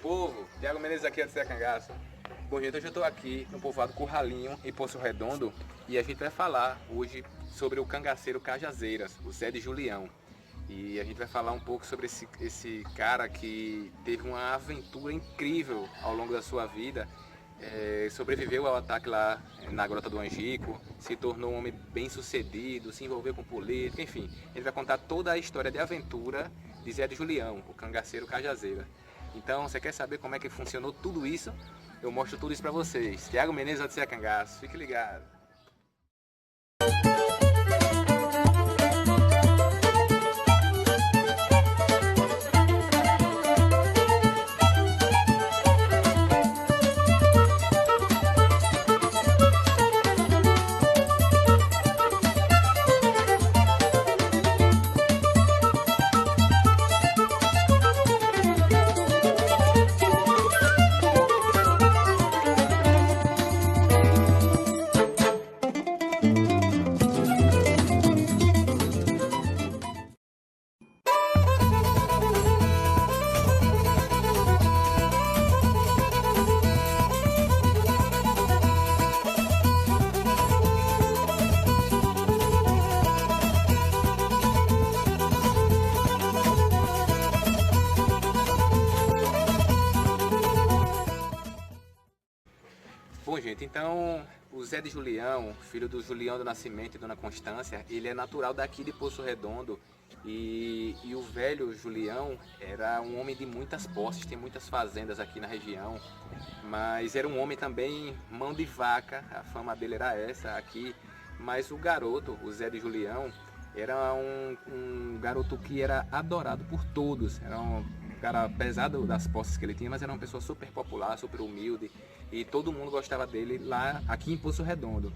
povo, Thiago Menezes aqui do Zé Cangaço. Bom, gente, hoje eu estou aqui no povoado Curralinho, em Poço Redondo, e a gente vai falar hoje sobre o cangaceiro Cajazeiras, o Zé de Julião. E a gente vai falar um pouco sobre esse cara que teve uma aventura incrível ao longo da sua vida. Sobreviveu ao ataque lá na Grota do Angico, se tornou um homem bem sucedido, se envolveu com política, enfim. Ele vai contar toda a história de aventura de Zé de Julião, o cangaceiro Cajazeira. Então, você quer saber como é que funcionou tudo isso? Eu mostro tudo isso pra vocês. Thiago Menezes do Zé Cangaço, fique ligado. Bom, gente, então o Zé de Julião, filho do Julião do Nascimento e Dona Constância, ele é natural daqui de Poço Redondo e o velho Julião era um homem de muitas posses, tem muitas fazendas aqui na região, mas era um homem também mão de vaca, a fama dele era essa aqui, mas o garoto, o Zé de Julião, era um garoto que era adorado por todos, era um cara pesado das posses que ele tinha, mas era uma pessoa super popular, super humilde e todo mundo gostava dele lá aqui em Poço Redondo.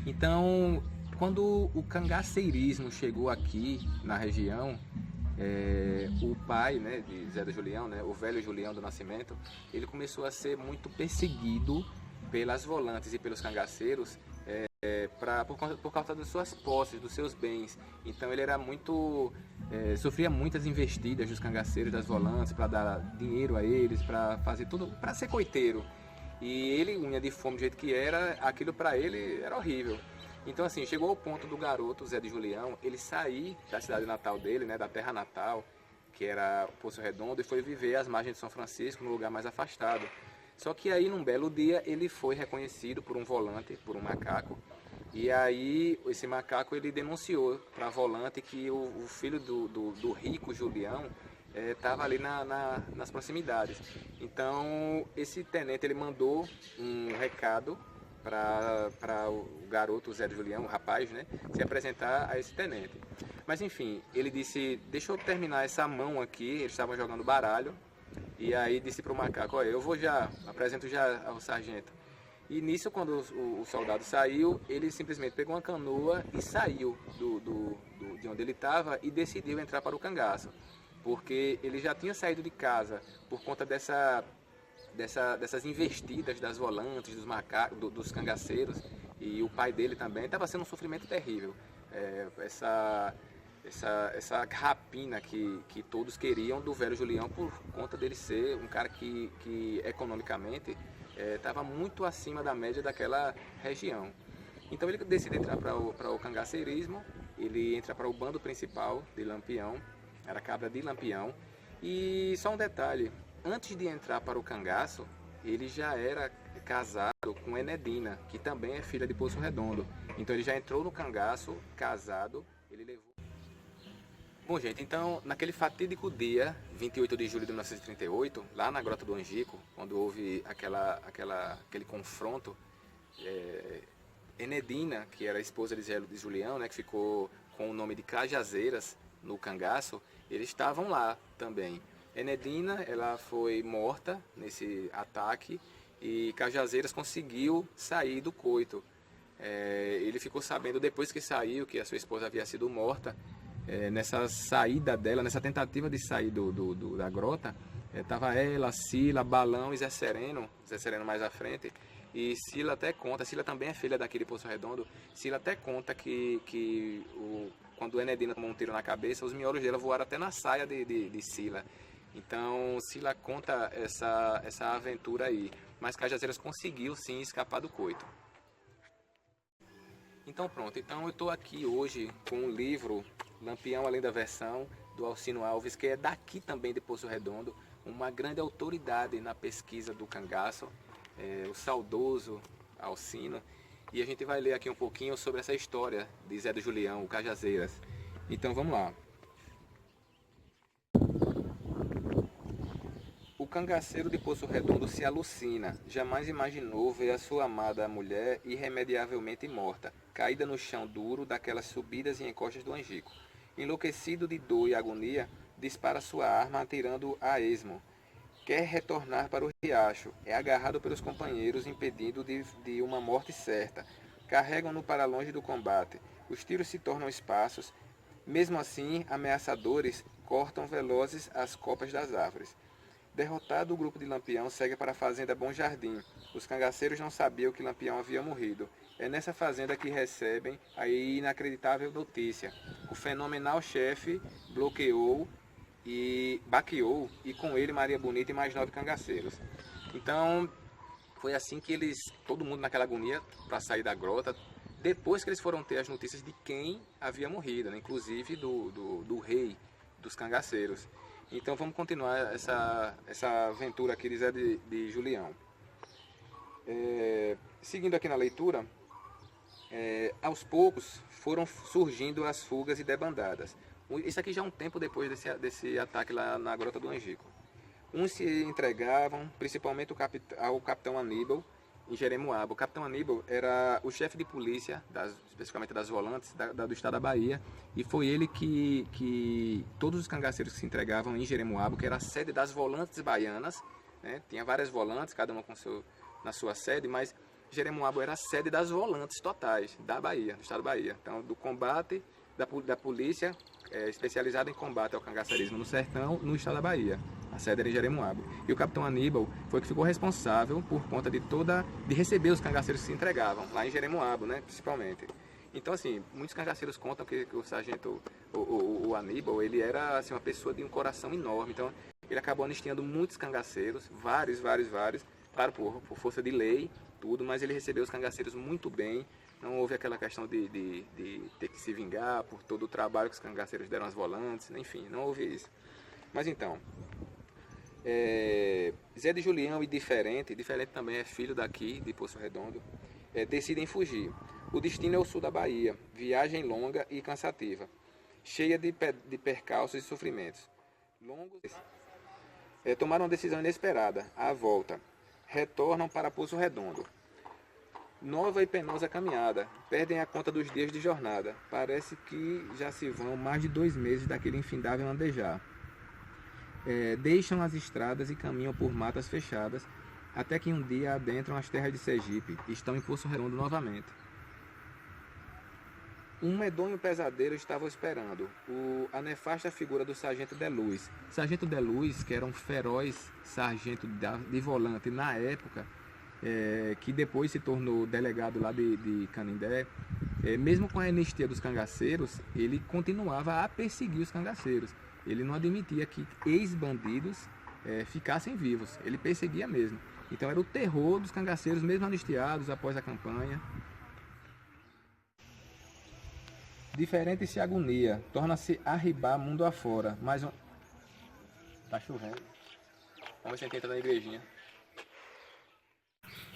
Então, quando o cangaceirismo chegou aqui na região, o pai, né, de Zé de Julião, né, o velho Julião do Nascimento, ele começou a ser muito perseguido pelas volantes e pelos cangaceiros por causa das suas posses, dos seus bens. Então ele era muito sofria muitas investidas dos cangaceiros, das volantes, para dar dinheiro a eles, para fazer tudo, para ser coiteiro. E ele, unha de fome do jeito que era, aquilo para ele era horrível. Então assim, chegou ao ponto do garoto Zé de Julião, ele sair da cidade natal dele, né, da terra natal, que era Poço Redondo, e foi viver às margens de São Francisco, num lugar mais afastado. Só que aí, num belo dia, ele foi reconhecido por um volante, por um macaco. E aí, esse macaco, ele denunciou para a volante que o filho do rico Julião estava ali nas proximidades. Então, esse tenente, ele mandou um recado para o garoto, o Zé de Julião, o rapaz, né, se apresentar a esse tenente. Mas, enfim, ele disse, deixa eu terminar essa mão aqui, eles estavam jogando baralho. E aí disse para o macaco, olha, eu vou já, apresento já ao sargento. E nisso, quando o soldado saiu, ele simplesmente pegou uma canoa e saiu de onde ele estava e decidiu entrar para o cangaço. Porque ele já tinha saído de casa por conta dessas investidas das volantes, dos macacos, dos cangaceiros. E o pai dele também estava sendo um sofrimento terrível. Essa rapina que todos queriam do velho Julião por conta dele ser um cara que economicamente estava muito acima da média daquela região. Então ele decide entrar para o cangaceirismo, ele entra para o bando principal de Lampião, era cabra de Lampião. E só um detalhe, antes de entrar para o cangaço, ele já era casado com Enedina, que também é filha de Poço Redondo. Então ele já entrou no cangaço, casado, ele levou... Bom, gente, então, naquele fatídico dia, 28 de julho de 1938, lá na Grota do Angico, quando houve aquele confronto, Enedina, que era a esposa de Zé de Julião, né, que ficou com o nome de Cajazeiras no cangaço, eles estavam lá também. Enedina, ela foi morta nesse ataque e Cajazeiras conseguiu sair do coito. Ele ficou sabendo depois que saiu que a sua esposa havia sido morta. Nessa saída dela, nessa tentativa de sair da grota, estava ela, Sila, Balão e Zé Sereno mais à frente. E Sila até conta, Sila também é filha daqui de Poço Redondo, Sila até conta quando Enedina tomou um tiro na cabeça, os miolos dela voaram até na saia de Sila. Então Sila conta essa aventura aí, mas Cajazeiras conseguiu sim escapar do coito. Então pronto, então eu estou aqui hoje com o livro Lampião Além da Versão, do Alcino Alves, que é daqui também de Poço Redondo, uma grande autoridade na pesquisa do cangaço, o saudoso Alcino. E a gente vai ler aqui um pouquinho sobre essa história de Zé do Julião, o Cajazeiras. Então vamos lá. O cangaceiro de Poço Redondo se alucina, jamais imaginou ver a sua amada mulher irremediavelmente morta, caída no chão duro daquelas subidas e encostas do Angico. Enlouquecido de dor e agonia, dispara sua arma atirando a esmo. Quer retornar para o riacho, é agarrado pelos companheiros, impedindo de uma morte certa. Carregam-no para longe do combate. Os tiros se tornam esparsos. Mesmo assim, ameaçadores cortam velozes as copas das árvores. Derrotado, o grupo de Lampião segue para a fazenda Bom Jardim. Os cangaceiros não sabiam que Lampião havia morrido. É nessa fazenda que recebem a inacreditável notícia. O fenomenal chefe baqueou e com ele Maria Bonita e mais 9 cangaceiros. Então foi assim que todo mundo naquela agonia para sair da grota, depois que eles foram ter as notícias de quem havia morrido, né? Inclusive do rei dos cangaceiros. Então vamos continuar essa aventura aqui de Zé de Julião. Seguindo aqui na leitura, aos poucos foram surgindo as fugas e debandadas. Isso aqui já é um tempo depois desse ataque lá na Grota do Angico. Uns se entregavam, principalmente ao capitão Aníbal, em Jeremoabo. O capitão Aníbal era o chefe de polícia, especificamente das volantes, do estado da Bahia, e foi ele que todos os cangaceiros que se entregavam em Jeremoabo, que era a sede das volantes baianas, né? Tinha várias volantes, cada uma na sua sede, mas Jeremoabo era a sede das volantes totais da Bahia, do estado da Bahia. Então, do combate da polícia especializada em combate ao cangaceirismo no sertão, no estado da Bahia. A sede era em Jeremoabo. E o capitão Aníbal foi que ficou responsável por conta de receber os cangaceiros que se entregavam, lá em Jeremoabo, né, principalmente. Então, assim, muitos cangaceiros contam que o sargento, o Aníbal, ele era assim, uma pessoa de um coração enorme. Então, ele acabou anistiando muitos cangaceiros, vários, claro, por força de lei, tudo, mas ele recebeu os cangaceiros muito bem. Não houve aquela questão de ter que se vingar por todo o trabalho que os cangaceiros deram às volantes, enfim, não houve isso. Mas então, Zé de Julião e Diferente também é filho daqui, de Poço Redondo, decidem fugir. O destino é o sul da Bahia, viagem longa e cansativa, cheia de percalços e sofrimentos. Tomaram uma decisão inesperada, à volta. Retornam para Poço Redondo. Nova e penosa caminhada, perdem a conta dos dias de jornada. Parece que já se vão mais de 2 meses daquele infindável andejar. Deixam as estradas e caminham por matas fechadas, até que um dia adentram as terras de Sergipe e estão em Poço Redondo novamente. Um medonho pesadelo estava esperando, a nefasta figura do Sargento de Luz. Sargento de Luz, que era um feroz sargento de volante na época, que depois se tornou delegado lá de Canindé, mesmo com a anistia dos cangaceiros, ele continuava a perseguir os cangaceiros. Ele não admitia que ex-bandidos ficassem vivos, ele perseguia mesmo. Então era o terror dos cangaceiros, mesmo anistiados após a campanha. Diferente se agonia, torna-se arribar mundo afora. Tá chovendo. Vamos ver se a gente entra na igrejinha.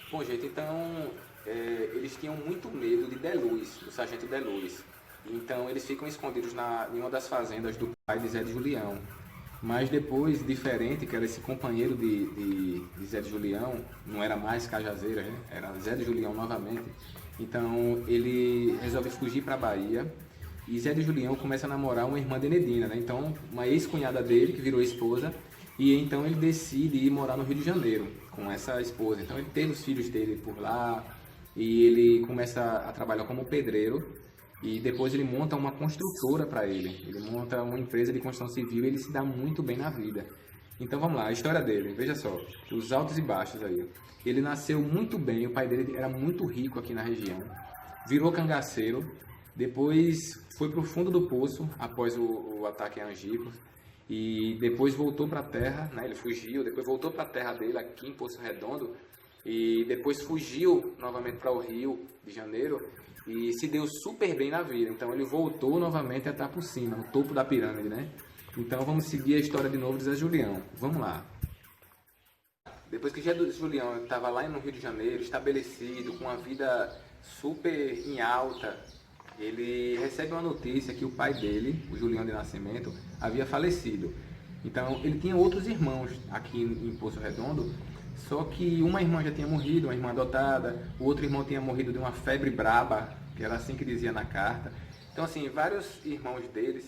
Bom, gente, então eles tinham muito medo de Deluz, do sargento Deluz. Então eles ficam escondidos em uma das fazendas do pai de Zé de Julião. Mas depois, Diferente, que era esse companheiro de Zé de Julião, não era mais Cajazeiras, né? Era Zé de Julião novamente. Então ele resolve fugir para a Bahia. E Zé de Julião começa a namorar uma irmã de Enedina, né? Então uma ex-cunhada dele, que virou esposa. E então ele decide ir morar no Rio de Janeiro com essa esposa. Então ele tem os filhos dele por lá e ele começa a trabalhar como pedreiro e depois ele monta uma construtora para ele. Ele monta uma empresa de construção civil e ele se dá muito bem na vida. Então vamos lá, a história dele, veja só, os altos e baixos aí. Ele nasceu muito bem, o pai dele era muito rico aqui na região, virou cangaceiro, depois foi para o fundo do poço após o ataque a Angico. e depois voltou para a terra, né? Ele fugiu, depois voltou para a terra dele aqui em Poço Redondo e depois fugiu novamente para o Rio de Janeiro e se deu super bem na vida. Então ele voltou novamente a estar por cima, no topo da pirâmide, né? Então vamos seguir a história de novo de Zé Julião. Vamos lá. Depois que Zé Julião estava lá no Rio de Janeiro, estabelecido, com uma vida super em alta, ele recebe uma notícia que o pai dele, o Julião de Nascimento, havia falecido. Então ele tinha outros irmãos aqui em Poço Redondo, só que uma irmã já tinha morrido, uma irmã adotada, o outro irmão tinha morrido de uma febre braba, que era assim que dizia na carta. Então assim, vários irmãos dele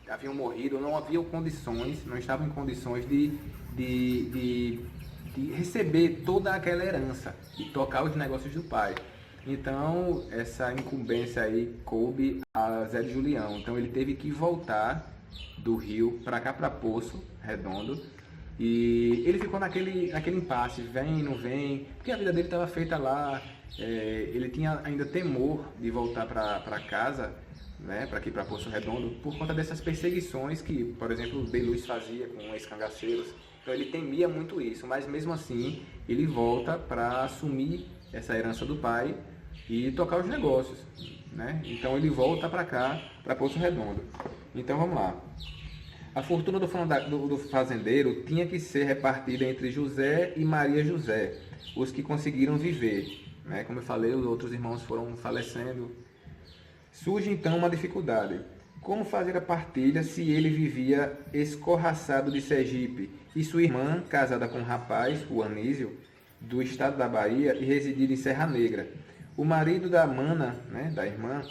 haviam morrido, não haviam condições, não estavam em condições de receber toda aquela herança e tocar os negócios do pai. Então, essa incumbência aí coube a Zé de Julião. Então, ele teve que voltar do Rio para cá, para Poço Redondo. E ele ficou naquele impasse, vem, não vem, porque a vida dele estava feita lá. Ele tinha ainda temor de voltar para casa, né, para aqui, para Poço Redondo, por conta dessas perseguições que, por exemplo, o De Luz fazia com os cangaceiros. Então, ele temia muito isso, mas mesmo assim, ele volta para assumir essa herança do pai e tocar os negócios, né? Então ele volta para cá, para Poço Redondo. Então vamos lá. A fortuna do fazendeiro tinha que ser repartida entre José e Maria José, os que conseguiram viver, né? Como eu falei, os outros irmãos foram falecendo. Surge então uma dificuldade. Como fazer a partilha se ele vivia escorraçado de Sergipe e sua irmã, casada com um rapaz, o Anísio, do estado da Bahia e residir em Serra Negra? O marido da mana, né, da irmã,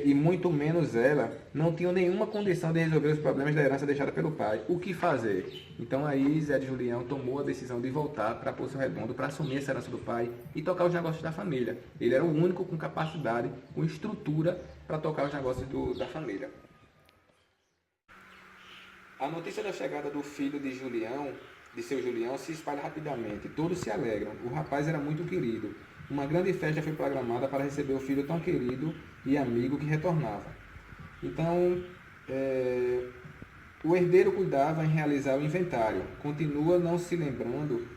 e muito menos ela, não tinham nenhuma condição de resolver os problemas da herança deixada pelo pai. O que fazer? Então aí Zé de Julião tomou a decisão de voltar para Poço Redondo para assumir essa herança do pai e tocar os negócios da família. Ele era o único com capacidade, com estrutura para tocar os negócios da família. A notícia da chegada do filho de seu Julião, se espalha rapidamente. Todos se alegram. O rapaz era muito querido. Uma grande festa foi programada para receber o filho tão querido e amigo que retornava. Então, o herdeiro cuidava em realizar o inventário. Continua não se lembrando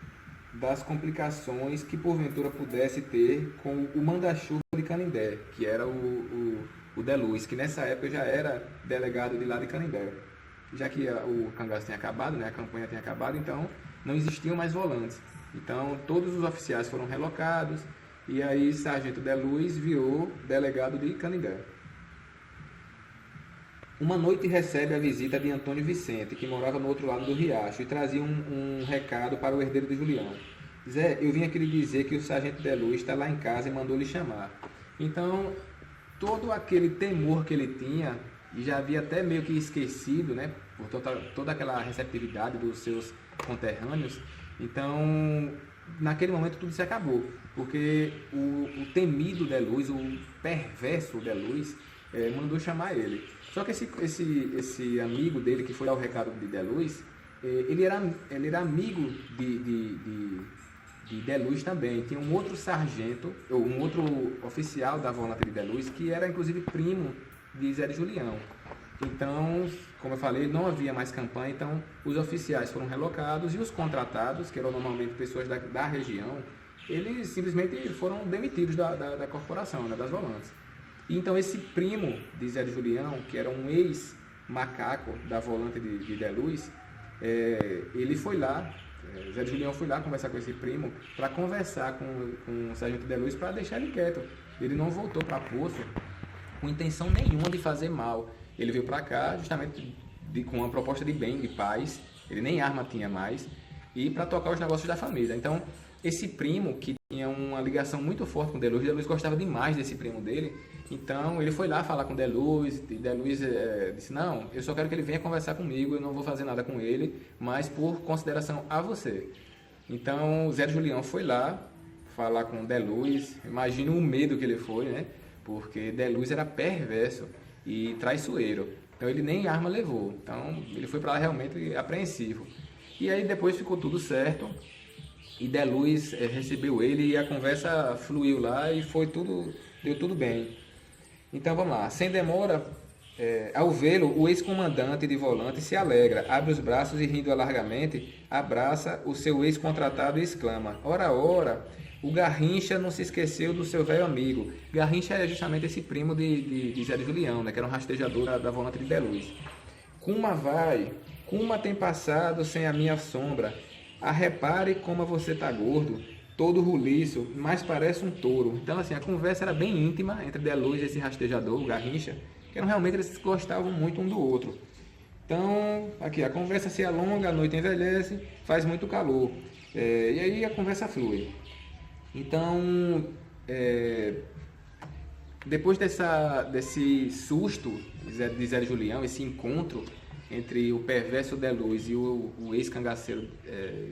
das complicações que porventura pudesse ter com o manda-chuva de Canindé, que era o De Luz, que nessa época já era delegado de lá de Canindé. Já que o cangaço tinha acabado, né, a campanha tinha acabado, então não existiam mais volantes. Então todos os oficiais foram relocados e aí Sargento De Luz virou delegado de Canindé. Uma noite recebe a visita de Antônio Vicente, que morava no outro lado do riacho, e trazia um recado para o herdeiro de Julião. Zé, eu vim aqui lhe dizer que o Sargento De Luz está lá em casa e mandou lhe chamar. Então, todo aquele temor que ele tinha, e já havia até meio que esquecido, né, por toda aquela receptividade dos seus conterrâneos, então, naquele momento tudo se acabou, porque o temido De Luz, o perverso De Luz, mandou chamar ele. Só que esse amigo dele, que foi dar o recado de Luz, ele era amigo de De Luz também. Tinha um outro sargento, ou um outro oficial da volante de Luz, que era inclusive primo de Zé de Julião. Então, como eu falei, não havia mais campanha, então os oficiais foram relocados e os contratados, que eram normalmente pessoas da região, eles simplesmente foram demitidos da corporação, né, das volantes. E então esse primo de Zé de Julião, que era um ex-macaco da volante de Luz, ele foi lá, Zé de Julião foi lá conversar com esse primo para conversar com o sargento De Luz para deixar ele quieto. Ele não voltou para Poço com intenção nenhuma de fazer mal. Ele veio para cá justamente com uma proposta de bem, de paz. Ele nem arma tinha mais, e para tocar os negócios da família. Então, esse primo, que tinha uma ligação muito forte com o De Luz gostava demais desse primo dele, então ele foi lá falar com o De Luz, e De Luz disse, não, eu só quero que ele venha conversar comigo, eu não vou fazer nada com ele, mas por consideração a você. Então, Zé de Julião foi lá falar com o De Luz, imagina o medo que ele foi, né? Porque De Luz era perverso e traiçoeiro, então ele nem arma levou, então ele foi para lá realmente apreensivo. E aí depois ficou tudo certo, e De Luz recebeu ele e a conversa fluiu lá e deu tudo bem. Então vamos lá, sem demora, Ao vê-lo, o ex-comandante de volante se alegra, abre os braços e, rindo alargamente, abraça o seu ex-contratado e exclama: Ora, ora, o Garrincha não se esqueceu do seu velho amigo. Garrincha é justamente esse primo de Zé de Julião, né, que era um rastejador da volante de Beluz. Cuma vai, Cuma tem passado sem a minha sombra. Repare como você tá gordo, todo roliço, mas parece um touro. Então, assim, a conversa era bem íntima entre Deluz e esse rastejador, o Garrincha, que realmente eles gostavam muito um do outro. Então, aqui, a conversa se alonga, a noite envelhece, faz muito calor. E aí a conversa flui. Então, depois desse susto de Zé de Julião, esse encontro entre o perverso Deluz e o ex-cangaceiro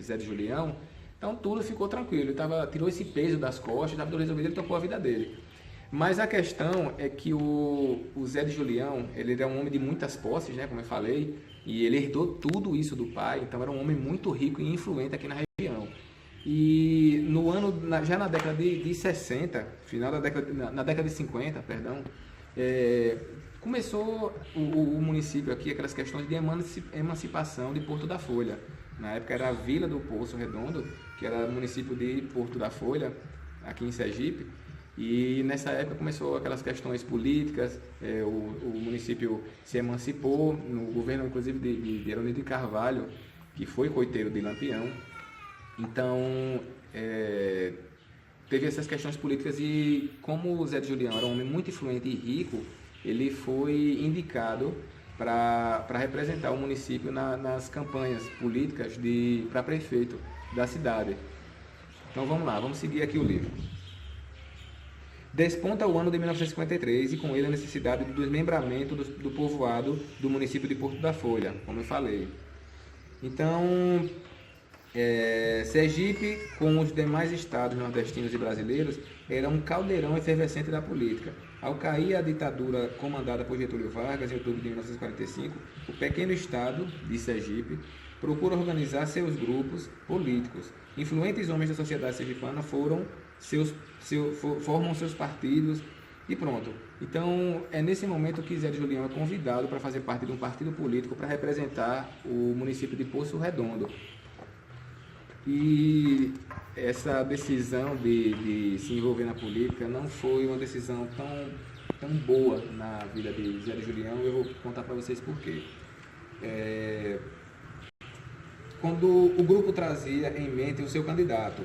Zé de Julião, então tudo ficou tranquilo. Ele tirou esse peso das costas, estava tudo resolvido, ele tocou a vida dele. Mas a questão é que o Zé de Julião, ele era um homem de muitas posses, né, como eu falei, e ele herdou tudo isso do pai, então era um homem muito rico e influente aqui na região. E já na década de 60, na década de 50, perdão, começou o município aqui, aquelas questões de emancipação de Porto da Folha. Na época era a Vila do Poço Redondo, que era o município de Porto da Folha, aqui em Sergipe. E nessa época começou aquelas questões políticas, o município se emancipou, no governo inclusive de Heronildo de Carvalho, que foi coiteiro de Lampião. Então, teve essas questões políticas e como o Zé de Julião era um homem muito influente e rico, ele foi indicado para representar o município nas campanhas políticas para prefeito da cidade. Então vamos lá, vamos seguir aqui o livro. Desponta o ano de 1953 e com ele a necessidade do desmembramento do povoado do município de Porto da Folha, como eu falei. Então, Sergipe, com os demais estados nordestinos e brasileiros, era um caldeirão efervescente da política. Ao cair a ditadura comandada por Getúlio Vargas em outubro de 1945, o pequeno estado de Sergipe procura organizar seus grupos políticos. Influentes homens da sociedade sergipana formam seus partidos e pronto. Então, é nesse momento que Zé de Julião é convidado para fazer parte de um partido político para representar o município de Poço Redondo. E essa decisão de se envolver na política não foi uma decisão tão boa na vida de Zé de Julião, eu vou contar para vocês por quê. Quando o grupo trazia em mente o seu candidato,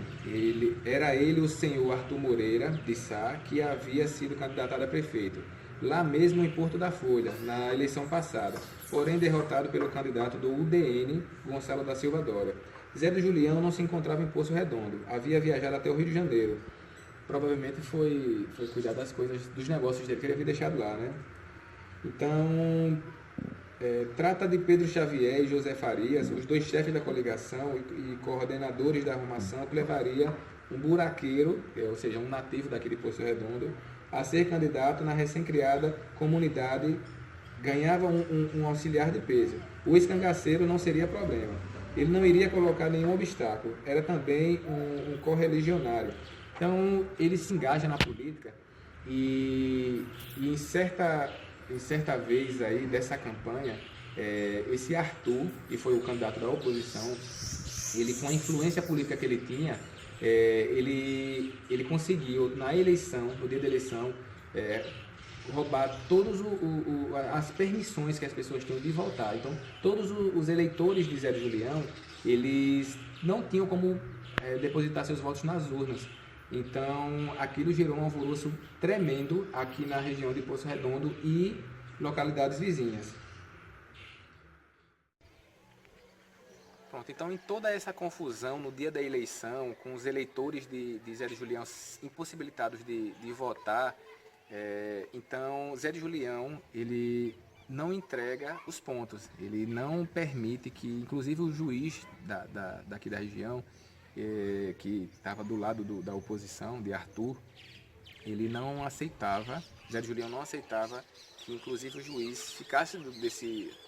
era ele o senhor Arthur Moreira de Sá, que havia sido candidatado a prefeito, lá mesmo em Porto da Folha, na eleição passada, porém derrotado pelo candidato do UDN, Gonçalo da Silva Dória. Zé de Julião não se encontrava em Poço Redondo, havia viajado até o Rio de Janeiro. Provavelmente foi cuidar das coisas, dos negócios dele que ele havia deixado lá, né? Então, trata de Pedro Xavier e José Farias, os dois chefes da coligação e coordenadores da arrumação, que levaria um buraqueiro, ou seja, um nativo daqui de Poço Redondo, a ser candidato na recém-criada comunidade, ganhava um auxiliar de peso. O ex-cangaceiro não seria problema. Ele não iria colocar nenhum obstáculo, era também um correligionário. Então, ele se engaja na política e em certa vez aí dessa campanha, esse Arthur, que foi o candidato da oposição, ele com a influência política que ele tinha, ele conseguiu, na eleição, no dia da eleição, roubar todas as permissões que as pessoas tinham de votar. Então, todos os eleitores de Zé de Julião, eles não tinham como depositar seus votos nas urnas. Então, aquilo gerou um alvoroço tremendo aqui na região de Poço Redondo e localidades vizinhas. Pronto, então em toda essa confusão no dia da eleição, com os eleitores de Zé de Julião impossibilitados de votar, então Zé de Julião, ele não entrega os pontos, ele não permite que, inclusive o juiz daqui da região, que estava do lado da oposição, de Arthur, ele não aceitava, Zé de Julião não aceitava que inclusive o juiz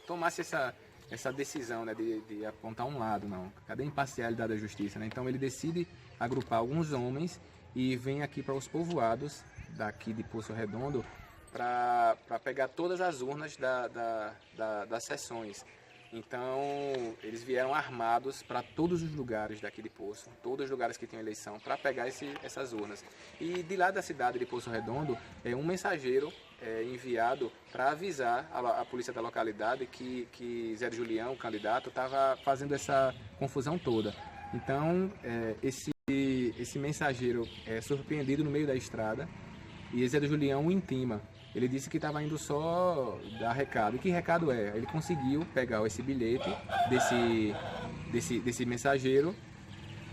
tomasse essa decisão, né, de apontar um lado, não. Cadê a imparcialidade da justiça, né? Então ele decide agrupar alguns homens e vem aqui para os povoados daqui de Poço Redondo para pegar todas as urnas das sessões. Então, eles vieram armados para todos os lugares daqui de Poço, todos os lugares que tinham eleição, para pegar essas urnas. E de lá da cidade de Poço Redondo, um mensageiro enviado para avisar a polícia da localidade que Zé de Julião, o candidato, estava fazendo essa confusão toda. Então, esse mensageiro é surpreendido no meio da estrada e Zé de Julião o intima. Ele disse que estava indo só dar recado. E que recado é? Ele conseguiu pegar esse bilhete desse mensageiro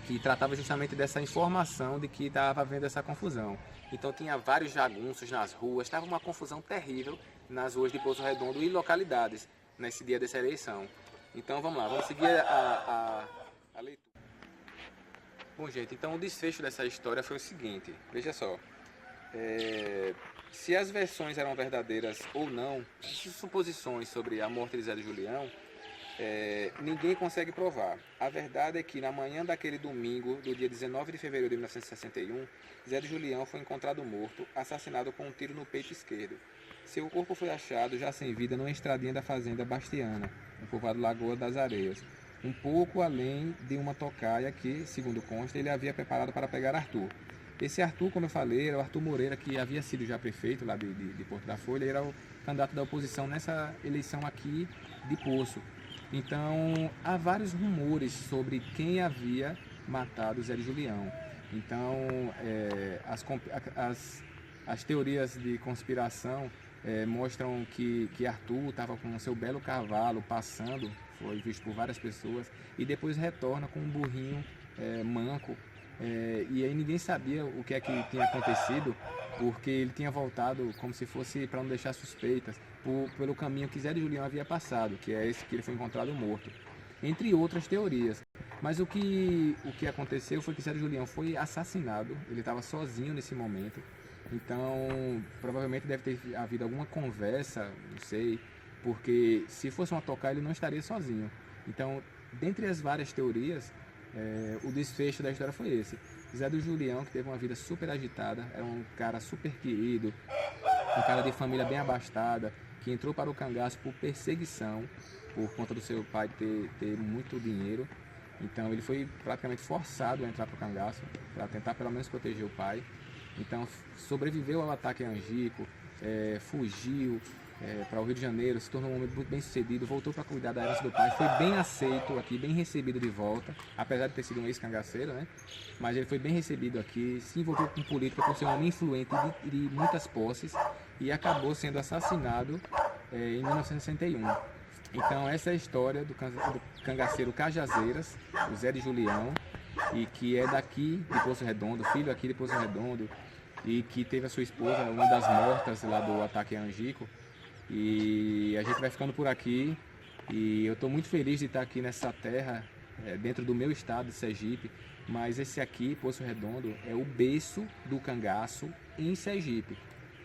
que tratava justamente dessa informação de que estava havendo essa confusão. Então tinha vários jagunços nas ruas, estava uma confusão terrível nas ruas de Poço Redondo e localidades nesse dia dessa eleição. Então vamos lá, vamos seguir a leitura. Bom, gente, então o desfecho dessa história foi o seguinte, veja só. Se as versões eram verdadeiras ou não, essas suposições sobre a morte de Zé de Julião, ninguém consegue provar. A verdade é que na manhã daquele domingo, do dia 19 de fevereiro de 1961, Zé de Julião foi encontrado morto, assassinado com um tiro no peito esquerdo. Seu corpo foi achado já sem vida numa estradinha da fazenda Bastiana, no povoado Lagoa das Areias, um pouco além de uma tocaia que, segundo consta, ele havia preparado para pegar Arthur. Esse Arthur, como eu falei, era o Arthur Moreira, que havia sido já prefeito lá de Porto da Folha, era o candidato da oposição nessa eleição aqui de Poço. Então, há vários rumores sobre quem havia matado Zé de Julião. Então, as teorias de conspiração mostram que Arthur estava com o seu belo cavalo passando, foi visto por várias pessoas, e depois retorna com um burrinho manco. E aí ninguém sabia o que é que tinha acontecido, porque ele tinha voltado como se fosse para não deixar suspeitas, pelo caminho que Zé de Julião havia passado, que é esse que ele foi encontrado morto, entre outras teorias. Mas o que aconteceu foi que Zé de Julião foi assassinado, ele estava sozinho nesse momento, então provavelmente deve ter havido alguma conversa, não sei, porque se fosse uma tocaia ele não estaria sozinho. Então, dentre as várias teorias, o desfecho da história foi esse. Zé do Julião, que teve uma vida super agitada, era um cara super querido, um cara de família bem abastada, que entrou para o cangaço por perseguição, por conta do seu pai ter muito dinheiro. Então ele foi praticamente forçado a entrar para o cangaço, para tentar pelo menos proteger o pai. Então sobreviveu ao ataque a Angico, fugiu para o Rio de Janeiro, se tornou um homem muito bem sucedido, voltou para cuidar da herança do pai, foi bem aceito aqui, bem recebido de volta, apesar de ter sido um ex-cangaceiro, né? Mas ele foi bem recebido aqui, se envolveu com política por ser um homem influente de muitas posses e acabou sendo assassinado em 1961. Então essa é a história do cangaceiro Cajazeiras, o Zé de Julião, e que é daqui de Poço Redondo, filho aqui de Poço Redondo, e que teve a sua esposa, uma das mortas lá do ataque a Angico. E a gente vai ficando por aqui e eu estou muito feliz de estar aqui nessa terra, dentro do meu estado de Sergipe, mas esse aqui, Poço Redondo, é o berço do cangaço em Sergipe.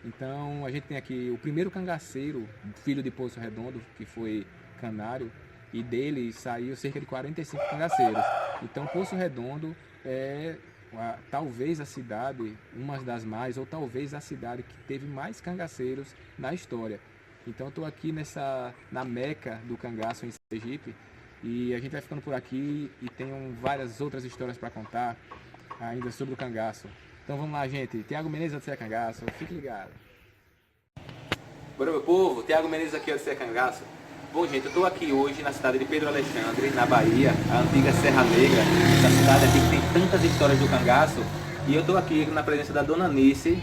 Então a gente tem aqui o primeiro cangaceiro, filho de Poço Redondo, que foi canário, e dele saiu cerca de 45 cangaceiros. Então Poço Redondo é talvez a cidade, uma das mais, ou talvez a cidade que teve mais cangaceiros na história. Então eu estou aqui na meca do cangaço em Sergipe e a gente vai ficando por aqui e tenho várias outras histórias para contar ainda sobre o cangaço. Então vamos lá, gente. Tiago Menezes, Odisseia Cangaço, fique ligado. Bora, meu povo, Tiago Menezes aqui, Odisseia Cangaço. Bom, gente, eu estou aqui hoje na cidade de Pedro Alexandre, na Bahia, a antiga Serra Negra, essa cidade aqui que tem tantas histórias do cangaço, e eu estou aqui na presença da Dona Nice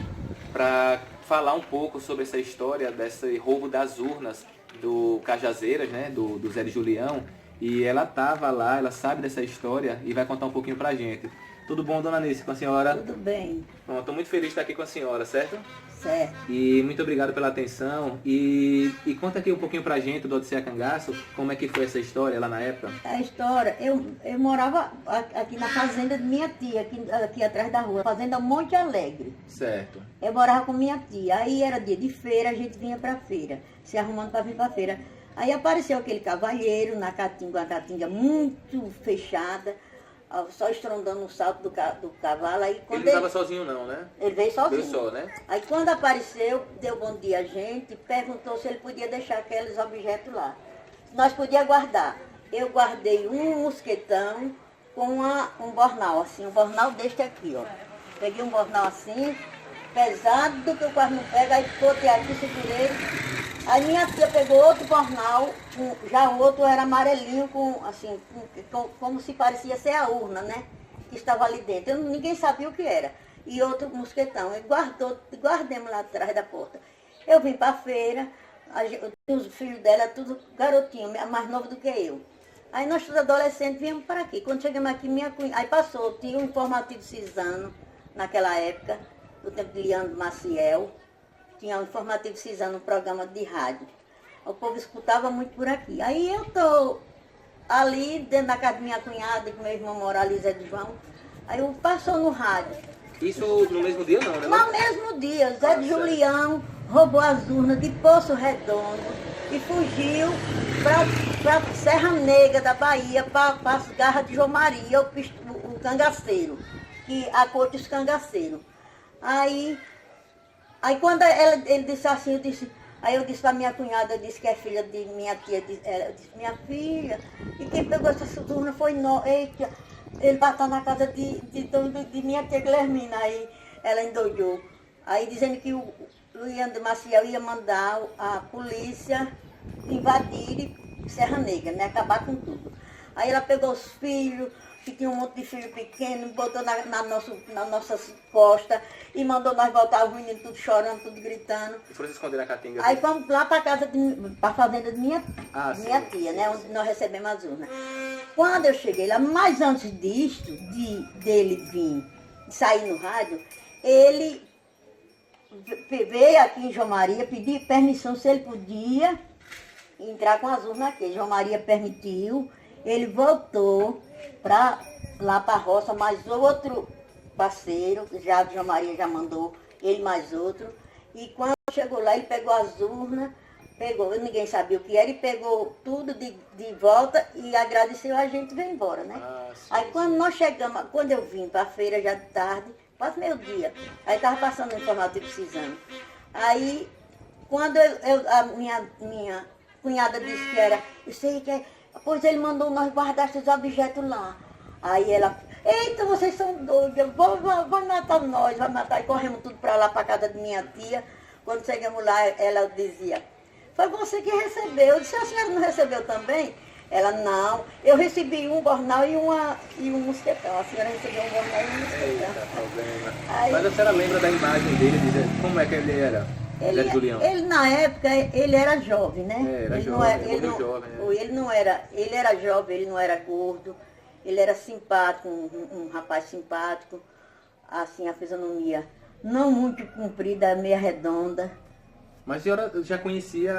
para falar um pouco sobre essa história desse roubo das urnas do Cajazeiras, né, do Zé de Julião, e ela estava lá, ela sabe dessa história e vai contar um pouquinho pra gente. Tudo bom, Dona Nice, com a senhora? Tudo bem. Bom, estou muito feliz de estar aqui com a senhora, certo? Certo. E muito obrigado pela atenção. E conta aqui um pouquinho pra gente do Odisseia Cangaço, como é que foi essa história lá na época? A história, eu morava aqui na fazenda de minha tia, aqui atrás da rua, fazenda Monte Alegre. Certo. Eu morava com minha tia, aí era dia de feira, a gente vinha pra feira, se arrumando pra vir pra feira. Aí apareceu aquele cavalheiro na caatinga, uma caatinga muito fechada. só estrondando o salto do cavalo. Aí, Ele quando não estava sozinho não, né? ele veio sozinho. Veio só, né? Aí quando apareceu, deu bom dia a gente, perguntou se ele podia deixar aqueles objetos lá. Nós podíamos guardar. Eu guardei um mosquetão com um bornal, assim, um bornal deste aqui, ó. Peguei um bornal assim, pesado, que eu quase não pego, aí botei aqui, segurei. Aí minha tia pegou outro bornal, já o outro era amarelinho, assim, como se parecia ser a urna, né? Que estava ali dentro. Ninguém sabia o que era. E outro mosquetão. E guardemos lá atrás da porta. Eu vim para a feira, os filhos dela, tudo garotinho, mais novo do que eu. Aí nós todos adolescentes viemos para aqui. Quando chegamos aqui, minha cunhada, aí passou, tinha um informativo Cisano, naquela época, no tempo de Leandro Maciel, tinha um informativo Cisano, um programa de rádio. O povo escutava muito por aqui. Aí eu estou ali, dentro da casa de minha cunhada, que meu irmão mora ali, Zé de João, aí eu passou no rádio. Isso no mesmo dia não, né? No mesmo dia, Zé de Julião roubou as urnas de Poço Redondo e fugiu para Serra Negra da Bahia, para as garras de João Maria, o cangaceiro, a corte dos cangaceiros. Aí quando ele disse assim, aí eu disse para minha cunhada, eu disse que é filha de minha tia, ela disse, minha filha, e quem pegou essa urna foi nós. Eita, ele bateu na casa de minha tia Guilhermina, aí ela endoidou. Aí dizendo que o Leandro Maciel ia mandar a polícia invadir Serra Negra, né? Acabar com tudo. Aí ela pegou os filhos, que tinha um monte de filho pequeno, botou nas nossas costas e mandou nós voltar, os meninos tudo chorando, tudo gritando. E foram se esconder na caatinga? Aí fomos lá para a fazenda de minha tia, né? Onde nós recebemos as urnas. Quando eu cheguei lá, mas antes disto, dele vir, sair no rádio, ele veio aqui em João Maria, pedir permissão se ele podia entrar com as urnas aqui. João Maria permitiu, ele voltou lá para a roça, mais outro parceiro, já João Maria já mandou, ele mais outro. E quando chegou lá, ele pegou as urnas, ninguém sabia o que era, e pegou tudo de volta e agradeceu a gente e veio embora, né? Aí quando nós chegamos, quando eu vim para a feira já de tarde, quase meio-dia, aí estava passando o informativo Cisano. Aí, quando a minha cunhada disse que era, eu sei que é, pois ele mandou nós guardar esses objetos lá. Aí ela, eita, vocês são doidos, vão matar nós, vai matar. E corremos tudo para lá, para a casa de minha tia. Quando chegamos lá, ela dizia, foi você que recebeu. Eu disse, a senhora não recebeu também? Ela, não, eu recebi um bornal e um mosquetão. A senhora recebeu um bornal e um mosquetão. Eita, problema. Aí, mas a senhora lembra da imagem dele, dizendo como é que ele era? Zé de Julião. Ele, na época, ele era jovem, né? Era ele jovem, não era, ele era jovem, ele não era gordo, ele era simpático, um rapaz simpático, assim, a fisionomia não muito comprida, meia redonda. Mas a senhora já conhecia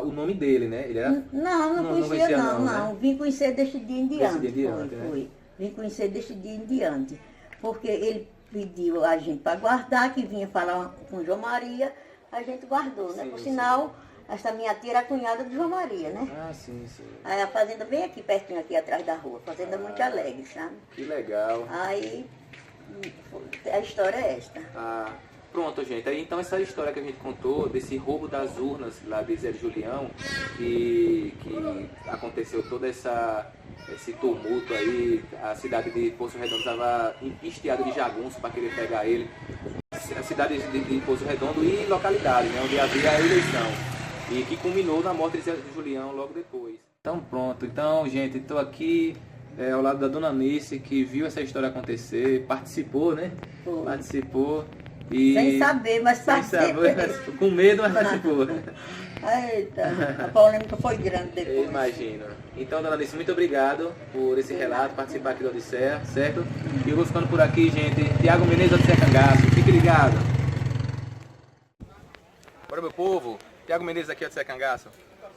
o nome dele, né? Ele era... Não conhecia não. Né? Vim conhecer deste dia em diante. Desse dia em diante, né? Foi. Vim conhecer deste dia em diante. Porque ele pediu a gente para guardar, que vinha falar com João Maria, a gente guardou, né? Por sinal, essa minha tia era a cunhada de João Maria, né? Ah, sim. Aí a fazenda bem aqui, pertinho, aqui atrás da rua. Fazenda muito alegre, sabe? Que legal. Aí, a história é esta. Pronto, gente. Aí, então, essa história que a gente contou, desse roubo das urnas lá de Zé de Julião, que aconteceu todo esse tumulto aí, a cidade de Poço Redondo estava empesteada de jagunço para querer pegar ele. A cidade de Poço Redondo e localidade, né, onde havia a eleição. E que culminou na morte de Zé de Julião logo depois. Então, pronto. Então, gente, estou aqui ao lado da dona Nice, que viu essa história acontecer, participou, né? Foi. Participou. E Sem saber, mas participou. Com medo, mas participou. Eita, a polêmica foi grande depois. Eu imagino. Então, dona Alice, muito obrigado por esse relato, participar aqui do Odisseia, certo? E eu vou ficando por aqui, gente. Tiago Menezes, Odisseia Cangaço. Fique ligado. Bora, meu povo. Tiago Menezes aqui, Odisseia Cangaço.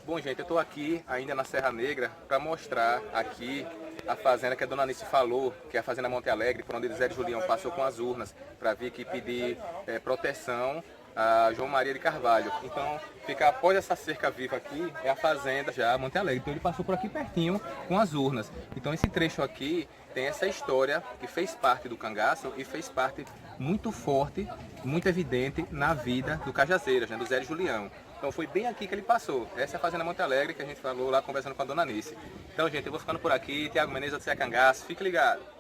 Bom, gente, eu estou aqui ainda na Serra Negra para mostrar aqui a fazenda que a dona Anice falou, que é a Fazenda Monte Alegre, por onde Zé de Julião passou com as urnas para vir aqui pedir proteção a João Maria de Carvalho. Então, fica após essa cerca viva aqui, é a fazenda já Monte Alegre. Então ele passou por aqui pertinho com as urnas. Então esse trecho aqui tem essa história que fez parte do cangaço e fez parte muito forte, muito evidente na vida do Cajazeiras, né, do Zé de Julião. Então foi bem aqui que ele passou. Essa é a Fazenda Monte Alegre que a gente falou lá conversando com a dona Anice. Então, gente, eu vou ficando por aqui. Tiago Menezes, do Cangaço. Fique ligado.